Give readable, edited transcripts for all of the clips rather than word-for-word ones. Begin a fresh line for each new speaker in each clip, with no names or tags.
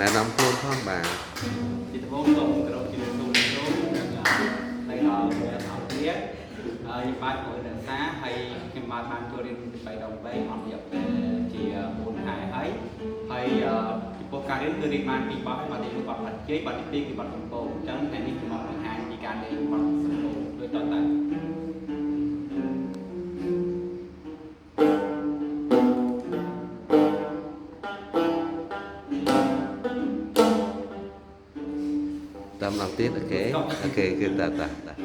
ណែនាំខ្លួនផងបាទ
ពីដំបូងសូមគោរពជំនុំជម្រាបនៅដល់អ្នកអភិរិយហើយបាទគួររក្សាហើយខ្ញុំបានចូលរៀនពី3ដង3អត់រយៈពេលជា4ខែហើយចំពោះការរៀនគឺរៀនបានពីបទទី1បទបាត់ជ័យបទទី2គឺបទកំពងអញ្ចឹងថ្ងៃនេះខ្ញុំមកបង្ហាញពីការលេងបទសំពងដូចតទៅ
តាមឡងទៀតអូខេគឺតា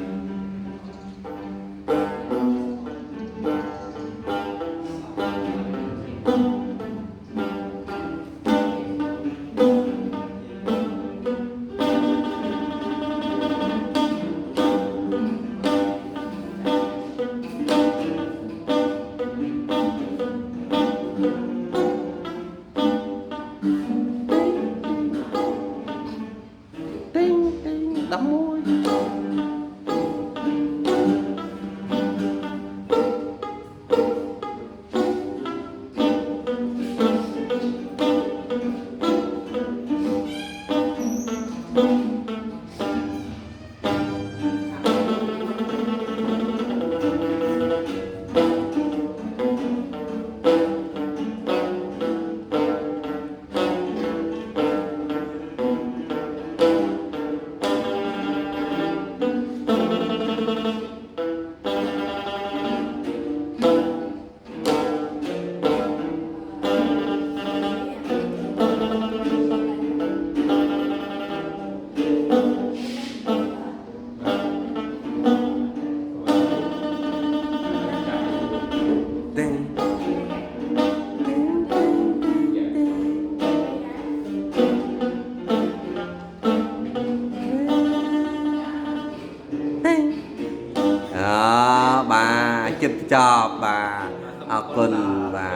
បាទចិត្តចប់បាទអរគុណបា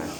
ទ